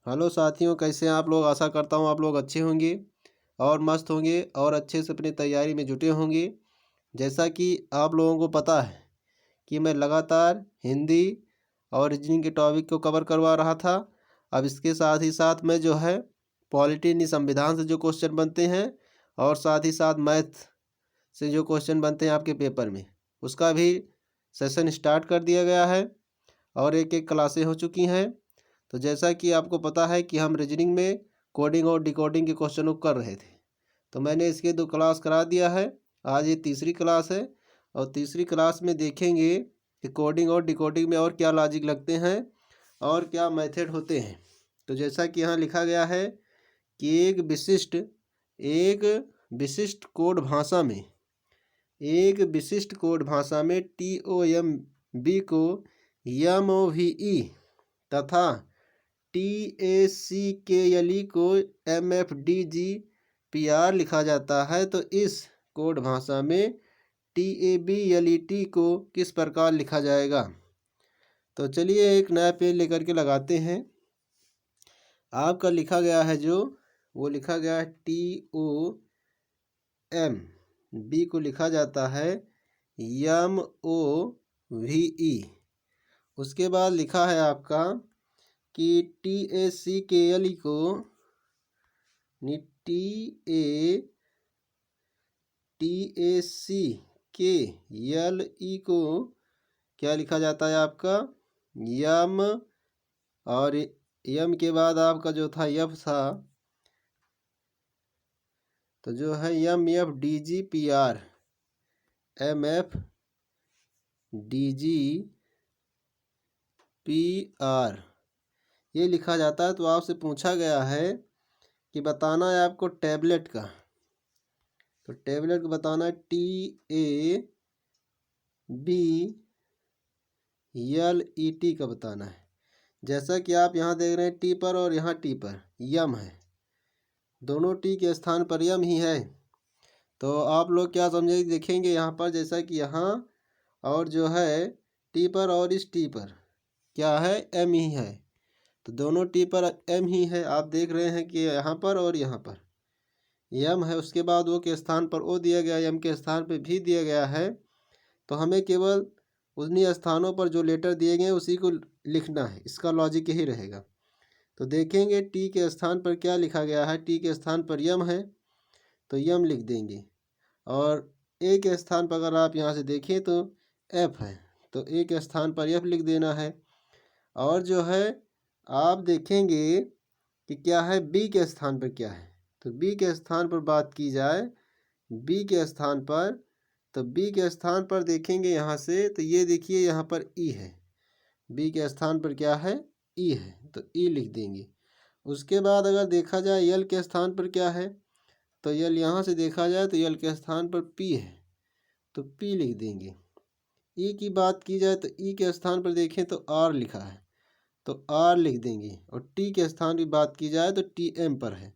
Hello साथियों, कैसे हैं आप लोग। आशा करता हूँ आप लोग अच्छे होंगे और मस्त होंगे और अच्छे से अपनी तैयारी में जुटे होंगे। जैसा कि आप लोगों को पता है कि मैं लगातार हिंदी और रीजनिंग के टॉपिक को कवर करवा रहा था। अब इसके साथ ही साथ मैं जो है पॉलिटी यानी संविधान से जो क्वेश्चन बनते हैं और साथ ही साथ मैथ से जो क्वेश्चन बनते हैं आपके पेपर में, उसका भी सेशन स्टार्ट कर दिया गया है और एक एक क्लासें हो चुकी हैं। तो जैसा कि आपको पता है कि हम रीजनिंग में कोडिंग और डिकोडिंग के क्वेश्चन को कर रहे थे, तो मैंने इसके 2 क्लास करा दिया है। आज ये तीसरी क्लास है और तीसरी क्लास में देखेंगे कि कोडिंग और डिकोडिंग में और क्या लॉजिक लगते हैं और क्या मेथड होते हैं। तो जैसा कि यहाँ लिखा गया है कि एक विशिष्ट कोड भाषा में TOMB को MOVE तथा TACKLE को MFDGPR लिखा जाता है। तो इस कोड भाषा में TABLET को किस प्रकार लिखा जाएगा। तो चलिए एक नया पेज लेकर के लगाते हैं। आपका लिखा गया है वो लिखा गया है TOMB को लिखा जाता है MOVE। उसके बाद लिखा है आपका कि TACKLE को TACKLE को क्या लिखा जाता है आपका यम, और यम के बाद आपका जो था यफ था, तो जो है MFDGPR MFDGPR ये लिखा जाता है। तो आपसे पूछा गया है कि बताना है आपको टैबलेट का, तो टैबलेट को बताना है TABLET का बताना है। जैसा कि आप यहाँ देख रहे हैं टी पर और यहाँ टी पर यम है, दोनों टी के स्थान पर यम ही है। तो आप लोग क्या समझे देखेंगे यहाँ पर, जैसा कि यहाँ और जो है टी पर और इस टी पर क्या है एम ही है, तो दोनों टी पर एम ही है। आप देख रहे हैं कि यहाँ पर और यहाँ पर यम है, उसके बाद ओ के स्थान पर ओ दिया गया, यम के स्थान पर भी दिया गया है। तो हमें केवल उन्हीं स्थानों पर जो लेटर दिए गए उसी को लिखना है, इसका लॉजिक यही रहेगा। तो देखेंगे टी के स्थान पर क्या लिखा गया है। टी के स्थान पर यम है तो यम लिख देंगे, और ए के स्थान पर अगर आप यहाँ से देखें तो एफ है, तो ए के स्थान पर एफ लिख देना है। और जो है आप देखेंगे कि क्या है बी के स्थान पर क्या है, तो बी के स्थान पर बात की जाए, बी के स्थान पर, तो बी के स्थान पर देखेंगे यहाँ से, तो ये देखिए यहाँ पर ई है, बी के स्थान पर क्या है ई है, तो ई लिख देंगे। उसके बाद अगर देखा जाए यल के स्थान पर क्या है, तो यल यहाँ से देखा जाए तो यल के स्थान पर पी है, तो पी लिख देंगे। ई की बात की जाए तो ई के स्थान पर देखें तो आर लिखा है, तो आर लिख देंगे। और टी के स्थान की बात की जाए तो TM पर है,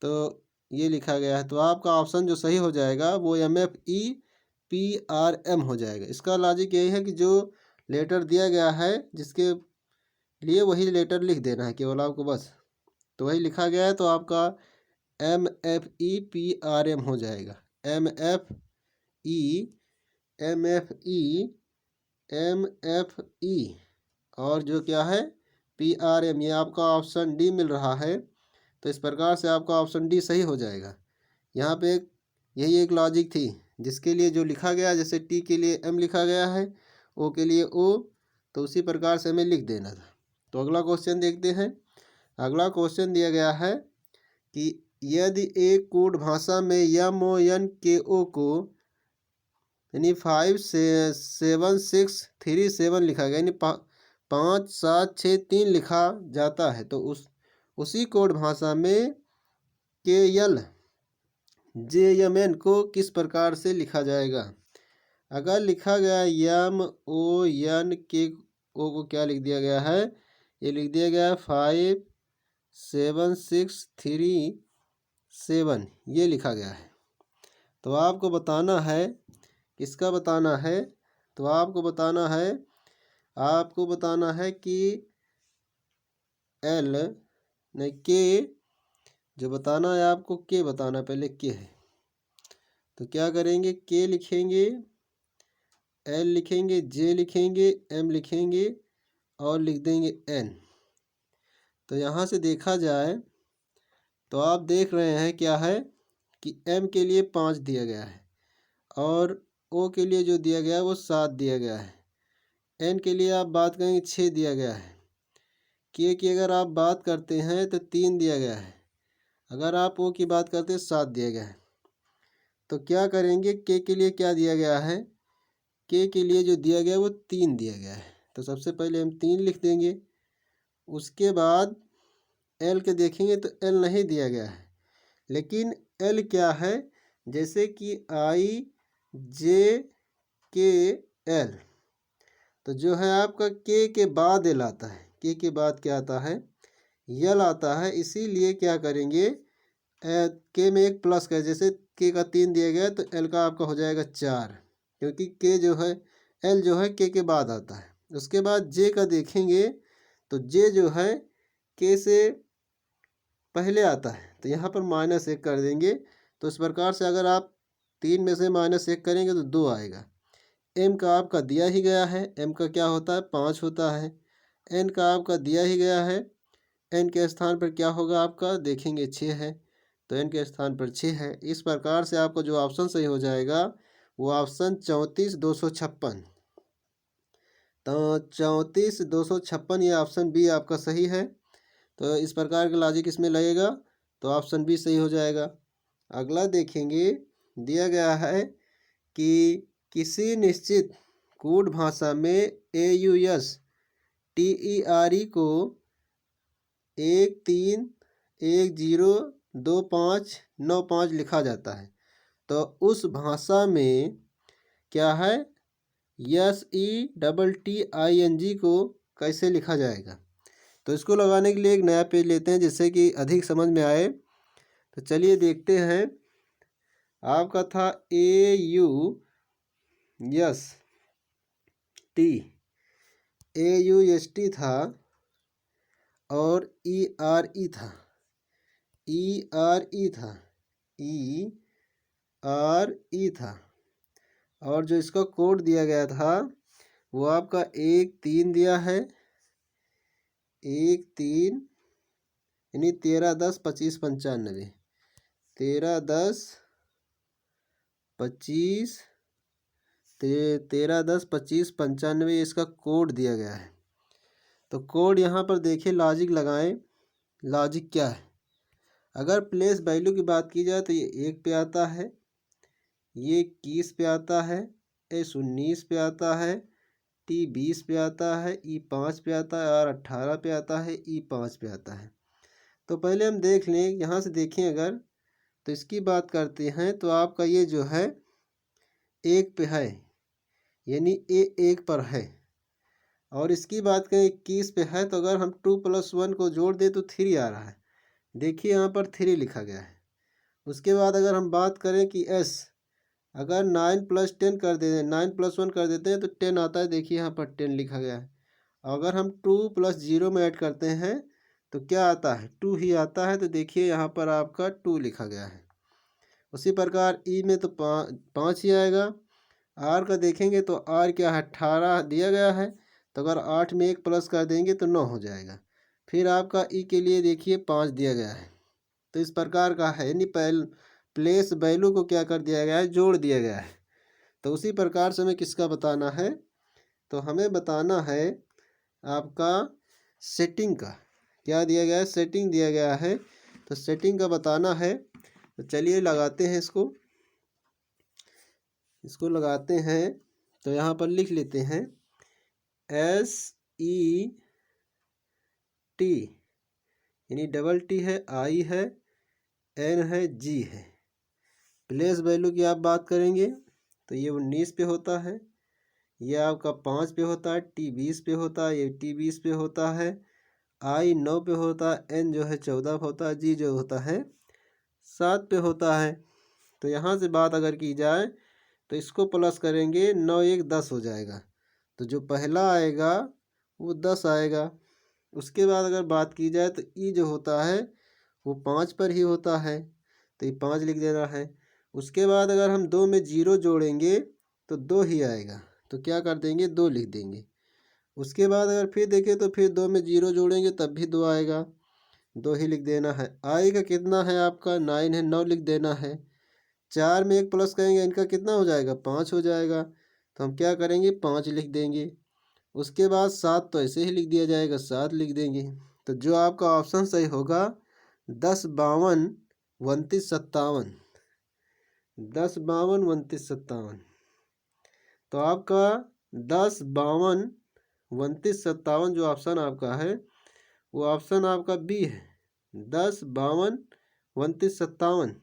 तो ये लिखा गया है। तो आपका ऑप्शन जो सही हो जाएगा वो MFEPRM हो जाएगा। इसका लॉजिक यही है कि जो लेटर दिया गया है जिसके लिए वही लेटर लिख देना है केवल आपको, बस। तो वही लिखा गया है, तो आपका MFEPRM हो जाएगा। MFE और जो क्या है PRM, ये आपका ऑप्शन डी मिल रहा है। तो इस प्रकार से आपका ऑप्शन डी सही हो जाएगा। यहाँ पे यही एक लॉजिक थी जिसके लिए जो लिखा गया, जैसे टी के लिए एम लिखा गया है, ओ के लिए ओ, तो उसी प्रकार से हमें लिख देना था। तो अगला क्वेश्चन देखते हैं। अगला क्वेश्चन दिया गया है कि यदि एक कोड भाषा में MONKO को यानी 57637 लिखा गया, यानी 5763 लिखा जाता है, तो उसी कोड भाषा में KLJMN को किस प्रकार से लिखा जाएगा। अगर लिखा गया MONKO को क्या लिख दिया गया है, ये लिख दिया गया है 57637 ये लिखा गया है। तो आपको बताना है, किसका बताना है, तो आपको बताना है कि नहीं के जो बताना है आपको, के बताना पहले के है। तो क्या करेंगे, के लिखेंगे, एल लिखेंगे, जे लिखेंगे, एम लिखेंगे और लिख देंगे एन। तो यहाँ से देखा जाए तो आप देख रहे हैं क्या है कि एम के लिए 5 दिया गया है और ओ के लिए जो दिया गया है वो 7 दिया गया है। एन के लिए आप बात करेंगे 6 दिया गया है। के की अगर आप बात करते हैं तो 3 दिया गया है। अगर आप ओ की बात करते हैं 7 दिया गया है। तो क्या करेंगे, के लिए क्या दिया गया है, के लिए जो दिया गया है वो 3 दिया गया है। तो सबसे पहले हम 3 लिख देंगे। उसके बाद एल के देखेंगे तो एल नहीं दिया गया है, लेकिन एल क्या है, जैसे कि आई जे के एल। तो जो है आपका के बाद एल आता है, के बाद क्या आता है, यल आता है। इसीलिए क्या करेंगे, के में एक प्लस कर, जैसे के का 3 दिया गया तो एल का आपका हो जाएगा 4, क्योंकि के जो है, एल जो है के बाद आता है। उसके बाद जे का देखेंगे तो जे जो है के से पहले आता है, तो यहाँ पर -1 कर देंगे। तो इस प्रकार से अगर आप 3 में से -1 करेंगे तो 2 आएगा। एम का आपका दिया ही गया है, एम का क्या होता है 5 होता है। एन का आपका दिया ही गया है, एन के स्थान पर क्या होगा आपका देखेंगे 6 है, तो एन के स्थान पर 6 है। इस प्रकार से आपको जो ऑप्शन सही हो जाएगा वो ऑप्शन 34,256। तो 34,256 ये ऑप्शन बी आपका सही है। तो इस प्रकार का लॉजिक इसमें लगेगा तो ऑप्शन बी सही हो जाएगा। अगला देखेंगे, दिया गया है कि किसी निश्चित कोड भाषा में AUS TERE को 13102595 लिखा जाता है। तो उस भाषा में क्या है, SETTING को कैसे लिखा जाएगा। तो इसको लगाने के लिए एक नया पेज लेते हैं जिससे कि अधिक समझ में आए। तो चलिए देखते हैं। आपका था AUST था और ERE था, ERE था और जो इसका कोड दिया गया था वो आपका 13 दिया है, 13 यानी 13102595, 13102595 इसका कोड दिया गया है। तो कोड यहाँ पर देखिए, लॉजिक लगाएं। लॉजिक क्या है, अगर प्लेस वैल्यू की बात की जाए तो ये 1 पे आता है, ये 21 पे आता है, S19 पे आता है, T20 पे आता है, E5 पे आता है, R18 पे आता है, E5 पे आता है। तो पहले हम देख लें, यहाँ से देखें अगर तो इसकी बात करते हैं तो आपका ये जो है 1 पे है, यानी ए 1 पर है। और इसकी बात करें 21 पे है, तो अगर हम 2 + 1 को जोड़ दें तो 3 आ रहा है। देखिए यहाँ पर 3 लिखा गया है। उसके बाद अगर हम बात करें कि S, अगर 9 + 10 कर देते हैं, 9 + 1 कर देते हैं तो 10 आता है। देखिए यहाँ पर 10 लिखा गया है। अगर हम 2 + 0 में ऐड करते हैं तो क्या आता है, 2 ही आता है। तो देखिए यहाँ पर आपका 2 लिखा गया है। उसी प्रकार ई में तो 5 ही आएगा। आर का देखेंगे तो आर क्या है, 18 दिया गया है। तो अगर 8 में 1 प्लस कर देंगे तो 9 हो जाएगा। फिर आपका ई के लिए देखिए 5 दिया गया है। तो इस प्रकार का है, यानी प्लेस वैल्यू को क्या कर दिया गया है, जोड़ दिया गया है। तो उसी प्रकार से हमें किसका बताना है, तो हमें बताना है आपका सेटिंग का। क्या दिया गया है, सेटिंग दिया गया है। तो सेटिंग का बताना है। तो चलिए लगाते हैं इसको लगाते हैं। तो यहाँ पर लिख लेते हैं SET, यानी डबल टी है, आई है, एन है, जी है। प्लेस वैल्यू की आप बात करेंगे तो ये 19 पे होता है, ये आपका 5 पे होता है, T20 पे होता है, ये T20 पे होता है, आई 9 पे होता है, एन जो है 14 पे होता है, जी जो होता है 7 पे होता है। तो यहाँ से बात अगर की जाए तो इसको प्लस करेंगे, 9 1 10 हो जाएगा। तो जो पहला आएगा वो 10 आएगा। उसके बाद अगर बात की जाए तो ई जो होता है वो 5 पर ही होता है, तो ये 5 लिख देना है। उसके बाद अगर हम 2 में 0 जोड़ेंगे तो 2 ही आएगा, तो क्या कर देंगे 2 लिख देंगे। उसके बाद अगर फिर देखें तो फिर 2 में 0 जोड़ेंगे तब भी 2 आएगा, 2 ही लिख देना है। आएगा कितना है आपका 9 है, 9 लिख देना है। 4 में 1 प्लस करेंगे इनका कितना हो जाएगा 5 हो जाएगा, तो हम क्या करेंगे 5 लिख देंगे। उसके बाद 7 तो ऐसे ही लिख दिया जाएगा, 7 लिख देंगे। तो जो आपका ऑप्शन सही होगा 10, 52, 29, 57, 10, 52, 29, 57। तो आपका 10, 52, 29, 57 जो ऑप्शन आपका है वो ऑप्शन आपका बी है, 10, 52, 29, 57।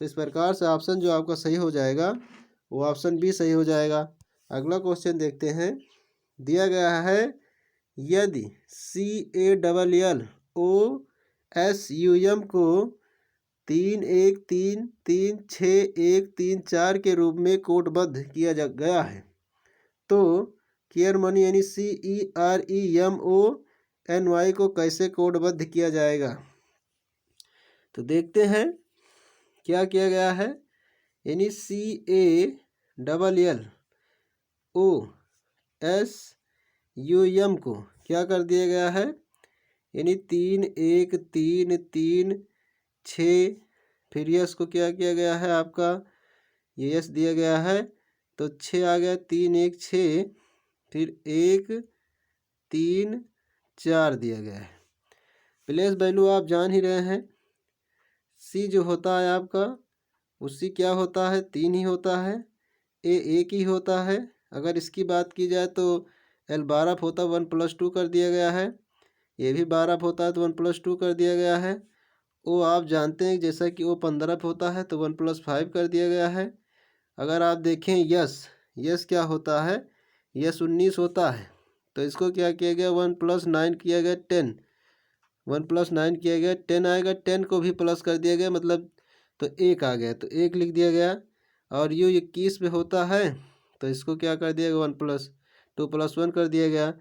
तो इस प्रकार से ऑप्शन जो आपका सही हो जाएगा वो ऑप्शन बी सही हो जाएगा। अगला क्वेश्चन देखते हैं। दिया गया है यदि CALLOSUM को 3133614 के रूप में कोडबद्ध किया गया है तो केयर मनी यानी CEREMONY को कैसे कोडबद्ध किया जाएगा। तो देखते हैं क्या किया गया है। यानी CALLOSUM को क्या कर दिया गया है, यानी 31336, फिर यस को क्या किया गया है आपका, ये यस दिया गया है तो 6 आ गया, 3 1 6, फिर 1 3 4 दिया गया है। प्लेस वैल्यू आप जान ही रहे हैं, सी जो होता है आपका उससी क्या होता है 3 ही होता है, ए 1 ही होता है। अगर इसकी बात की जाए तो एल 12 होता 1 + 2 कर दिया गया है, ये भी 12 होता है तो 1 + 2 कर दिया गया है। ओ आप जानते हैं जैसा कि वो 15 होता है तो 1 + 5 कर दिया गया है। अगर आप देखें यस, यस क्या होता है, यस 19 होता है तो इसको क्या किया गया 1 + 9 किया गया 10, 1 + 9 किया गया 10 आएगा, 10 को भी प्लस कर दिया गया मतलब तो 1 आ गया, तो 1 लिख दिया गया। और यू 21 पे होता है तो इसको क्या कर दिया गया 1 + 2 + 1 कर दिया गया।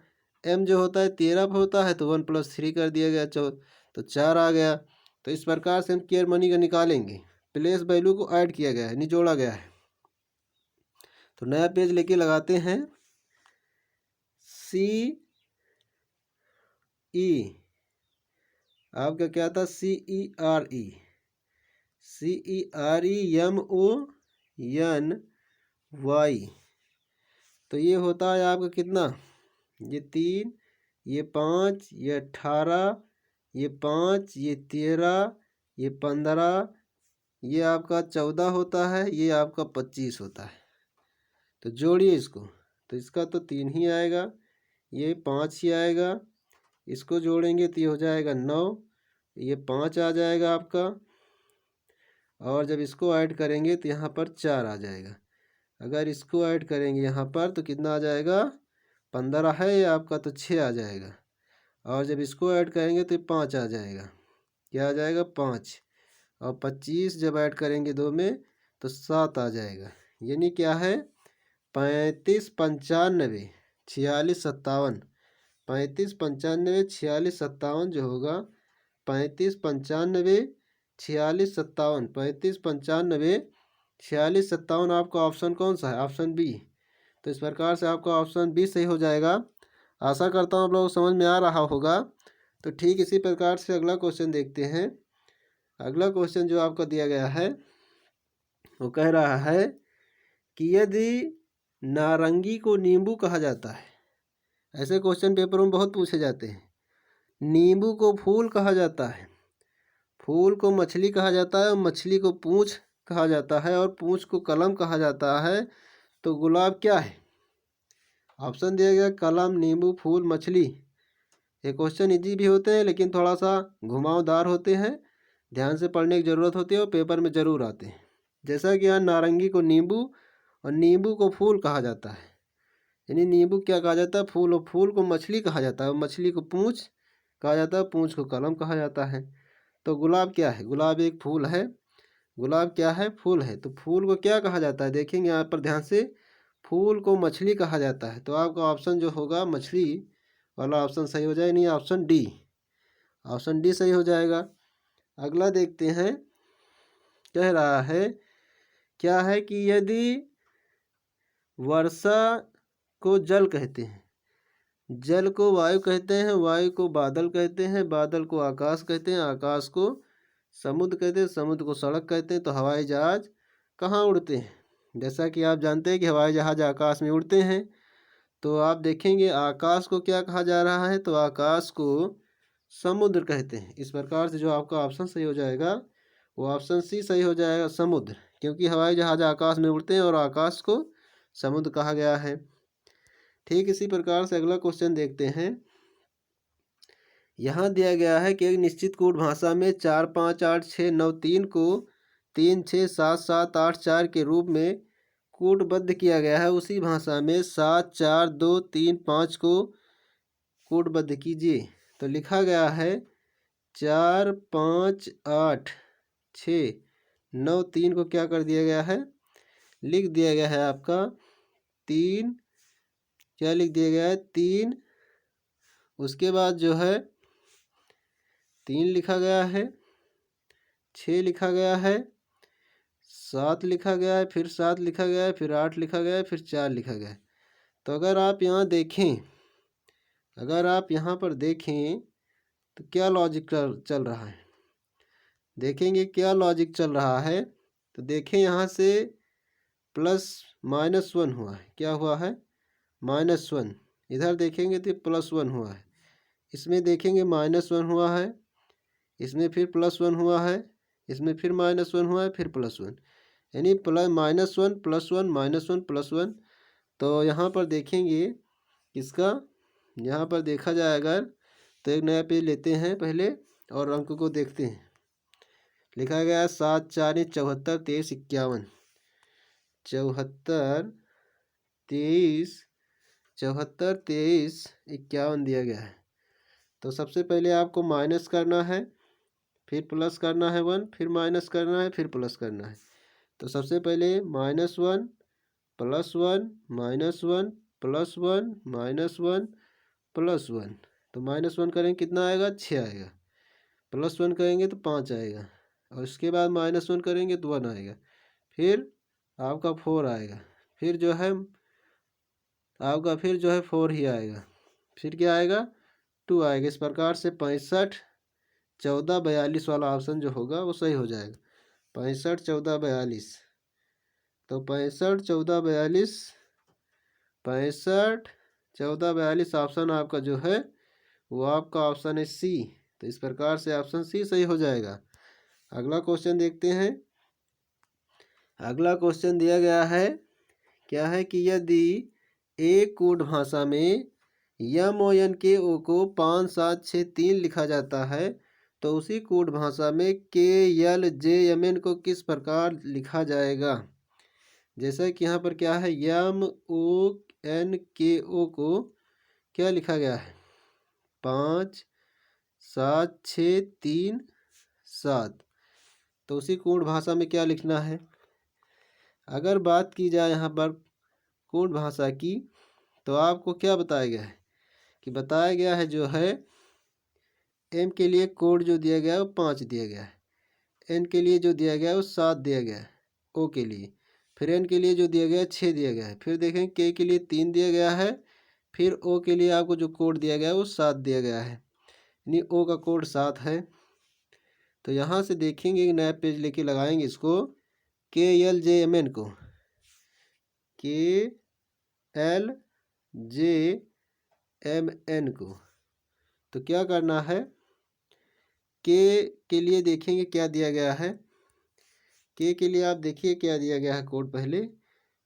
एम जो होता है 13 पे होता है तो 1 + 3 कर दिया गया, तो 4 आ गया। तो इस प्रकार से हम केयर मनी का निकालेंगे, प्लेस वैल्यू को ऐड किया गया है निचोड़ा गया है। तो नया पेज लेके लगाते हैं। CE आपका क्या था CEREMONY, तो ये होता है आपका कितना, ये 3, ये 5, ये 18, ये 5, ये 13, ये 15, ये आपका 14 होता है, ये आपका 25 होता है। तो जोड़िए इसको, तो इसका तो 3 ही आएगा, ये 5 ही आएगा, इसको जोड़ेंगे तो ये हो जाएगा 9, ये 5 आ जाएगा आपका, और जब इसको ऐड करेंगे तो यहाँ पर 4 आ जाएगा। अगर इसको ऐड करेंगे यहाँ पर तो कितना आ जाएगा 15 है ये आपका तो 6 आ जाएगा, और जब इसको ऐड करेंगे तो 5 आ जाएगा, क्या आ जाएगा 5, और 25 जब ऐड करेंगे 2 में तो 7 आ जाएगा। यानी क्या है 35 95 46 57, 35 95 46 57 जो होगा 35 95 46 57, 35 95 46 57 आपका ऑप्शन कौन सा है, ऑप्शन बी। तो इस प्रकार से आपका ऑप्शन बी सही हो जाएगा। आशा करता हूँ आप लोगों को समझ में आ रहा होगा। तो ठीक इसी प्रकार से अगला क्वेश्चन देखते हैं। अगला क्वेश्चन जो आपका दिया गया है वो कह रहा है कि यदि नारंगी को नींबू कहा जाता है, ऐसे क्वेश्चन पेपर में बहुत पूछे जाते हैं। नींबू को फूल कहा जाता है, फूल को मछली कहा जाता है, और मछली को पूंछ कहा जाता है, और पूंछ को कलम कहा जाता है, तो गुलाब क्या है। ऑप्शन दिया गया कलम, नींबू, फूल, मछली। ये क्वेश्चन इजी भी होते हैं लेकिन थोड़ा सा घुमावदार होते हैं, ध्यान से पढ़ने की ज़रूरत होती है और पेपर में ज़रूर आते हैं। जैसा कि यहाँ नारंगी को नींबू और नींबू को फूल कहा जाता है, यानी नींबू क्या कहा जाता है फूल, और फूल को मछली कहा जाता है, और मछली को पूंछ कहा जाता है, पूंछ को कलम कहा जाता है। तो गुलाब क्या है, गुलाब एक फूल है, गुलाब क्या है फूल है। तो फूल को क्या कहा जाता है, देखेंगे यहाँ पर ध्यान से, फूल को मछली कहा जाता है। तो आपका ऑप्शन जो होगा मछली, वाला ऑप्शन सही हो जाएगा, नहीं ऑप्शन डी सही हो जाएगा। अगला देखते हैं, कह रहा है क्या है कि यदि वर्षा को जल कहते हैं, जल को वायु कहते हैं, वायु को बादल कहते हैं, बादल को आकाश कहते हैं, आकाश को समुद्र कहते हैं, समुद्र को सड़क कहते हैं, तो हवाई जहाज कहाँ उड़ते हैं? जैसा कि आप जानते हैं कि हवाई जहाज आकाश में उड़ते हैं, तो आप देखेंगे आकाश को क्या कहा जा रहा है, तो आकाश को समुद्र कहते हैं। इस प्रकार से जो आपका ऑप्शन सही हो जाएगा वो ऑप्शन सी सही हो जाएगा, समुद्र, क्योंकि हवाई जहाज आकाश में उड़ते हैं और आकाश को समुद्र कहा गया है। ठीक इसी प्रकार से अगला क्वेश्चन देखते हैं। यहाँ दिया गया है कि एक निश्चित कोड भाषा में 4 5 8 6 9 3 को 3 6 7 7 8 4 के रूप में कोडबद्ध किया गया है, उसी भाषा में 7 4 2 3 5 को कोडबद्ध कीजिए। तो लिखा गया है 4 5 8 6 9 3 को क्या कर दिया गया है, लिख दिया गया है आपका 3, क्या लिख दिया गया है 3, उसके बाद जो है 3 लिखा गया है, 6 लिखा गया है, 7 लिखा गया है, फिर 7 लिखा गया है, फिर 8 लिखा गया है, फिर 4 लिखा गया है। तो अगर आप यहाँ देखें, अगर आप यहाँ पर देखें तो क्या लॉजिक चल रहा है, देखेंगे क्या लॉजिक चल रहा है। तो देखें यहाँ से +-1 हुआ है, क्या हुआ है -1, इधर देखेंगे तो +1 हुआ है, इसमें देखेंगे -1 हुआ है, इसमें फिर +1 हुआ है, इसमें फिर -1 हुआ है, फिर +1, यानी -1 +1 -1 +1। तो यहाँ पर देखेंगे इसका, यहाँ पर देखा जाए अगर तो एक नया पेज लेते हैं पहले और अंक को देखते हैं। लिखा गया है 7 4 74 23 51, 74 23 74 23 51 दिया गया है। तो सबसे पहले आपको माइनस करना है, फिर प्लस करना है 1, फिर माइनस करना है, फिर प्लस करना है। तो सबसे पहले -1 +1 -1 +1 -1 +1, तो -1 करेंगे कितना आएगा 6 आएगा, +1 करेंगे तो 5 आएगा, और उसके बाद -1 करेंगे तो 1 आएगा, फिर आपका 4 आएगा, फिर जो है आपका फिर जो है 4 ही आएगा, फिर क्या आएगा 2 आएगा। इस प्रकार से 65 14 42 वाला ऑप्शन जो होगा वो सही हो जाएगा, 65 14 42। तो 65 14 42 65 14 42 ऑप्शन आपका जो है वो आपका ऑप्शन है सी। तो इस प्रकार से ऑप्शन सी सही हो जाएगा। अगला क्वेश्चन देखते हैं। अगला क्वेश्चन दिया गया है, क्या है कि यदि एक कोड भाषा में यम ओ एन के ओ को 5 7 6 3 लिखा जाता है, तो उसी कोड भाषा में के एल जे एम एन को किस प्रकार लिखा जाएगा? जैसा कि यहाँ पर क्या है, यम ओ एन के ओ को क्या लिखा गया है 5 7 6 3 7, तो उसी कोड भाषा में क्या लिखना है? अगर बात की जाए यहाँ पर कोड भाषा की, तो आपको क्या बताया गया है कि बताया गया है जो है एम के लिए कोड जो दिया गया है वो 5 दिया गया है, एन के लिए जो दिया गया है वो 7 दिया गया है ओ के लिए, फिर एन के लिए जो दिया गया है 6 दिया गया है, फिर देखें के लिए 3 दिया गया है, फिर ओ के लिए आपको जो कोड दिया गया है वो 7 दिया गया है, यानी ओ का कोड 7 है। तो यहाँ से देखेंगे नया पेज लेके लगाएंगे इसको, के एल जे एम एन को, के एल जे एम एन को, तो क्या करना है, के लिए देखेंगे क्या दिया गया है। के लिए आप देखिए क्या दिया गया है कोड पहले।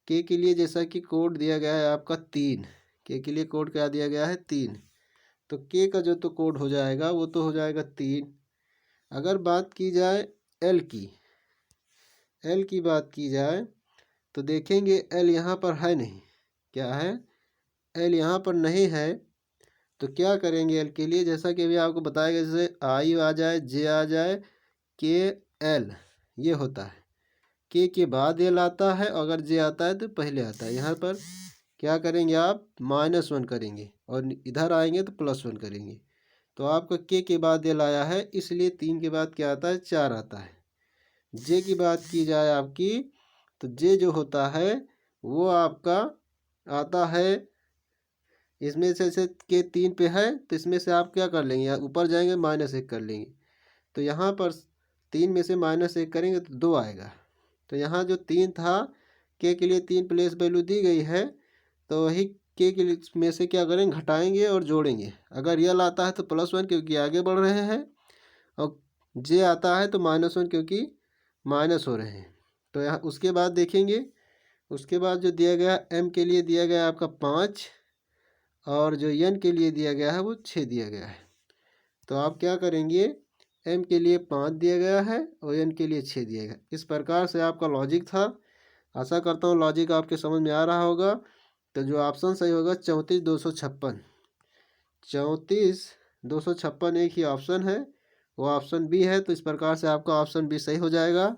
के लिए जैसा कि कोड दिया गया है आपका 3, के लिए कोड क्या दिया गया है 3, तो के का जो तो कोड हो जाएगा वो तो हो जाएगा 3। अगर बात की जाए एल की बात की जाए तो देखेंगे एल यहाँ पर है नहीं, क्या है एल यहाँ पर नहीं है, तो क्या करेंगे एल के लिए, जैसा कि अभी आपको बताया गया, जैसे आई आ जाए जे आ जाए के एल ये होता है, के बाद एल आता है, अगर जे आता है तो पहले आता है। यहाँ पर क्या करेंगे आप -1 करेंगे, और इधर आएंगे तो +1 करेंगे। तो आपका के बाद ये लाया है, इसलिए 3 के बाद क्या आता है, 4 आता है। जे की बात की जाए आपकी, तो जे जो होता है वो आपका आता है, इसमें से के 3 पे है तो इसमें से आप क्या कर लेंगे, ऊपर जाएंगे -1 कर लेंगे। तो यहाँ पर 3 में से -1 करेंगे तो 2 आएगा। तो यहाँ जो 3 था, के लिए 3 प्लेस वैल्यू दी गई है, तो वही के में से क्या करेंगे, घटाएंगे और जोड़ेंगे। अगर यल आता है तो +1 क्योंकि आगे बढ़ रहे हैं, और जे आता है तो -1 क्योंकि माइनस हो रहे हैं। तो यहाँ उसके बाद देखेंगे, उसके बाद जो दिया गया एम के लिए दिया गया आपका 5, और जो एन के लिए दिया गया है वो 6 दिया गया है। तो आप क्या करेंगे, एम के लिए 5 दिया गया है और एन के लिए 6 दिया गया। इस प्रकार से आपका लॉजिक था। आशा करता हूँ लॉजिक आपके समझ में आ रहा होगा। तो जो ऑप्शन सही होगा 34,256, 34,256 एक ही ऑप्शन है, वो ऑप्शन बी है। तो इस प्रकार से आपका ऑप्शन बी सही हो जाएगा।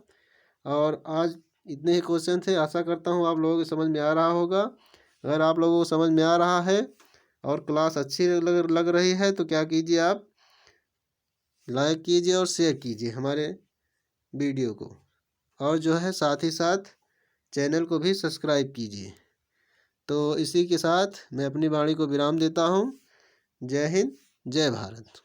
और आज इतने ही क्वेश्चन थे। आशा करता हूँ आप लोगों को समझ में आ रहा होगा। अगर आप लोगों को समझ में आ रहा है और क्लास अच्छी लग रही है तो क्या कीजिए, आप लाइक कीजिए और शेयर कीजिए हमारे वीडियो को, और जो है साथ ही साथ चैनल को भी सब्सक्राइब कीजिए। तो इसी के साथ मैं अपनी वाणी को विराम देता हूँ। जय हिंद, जय भारत।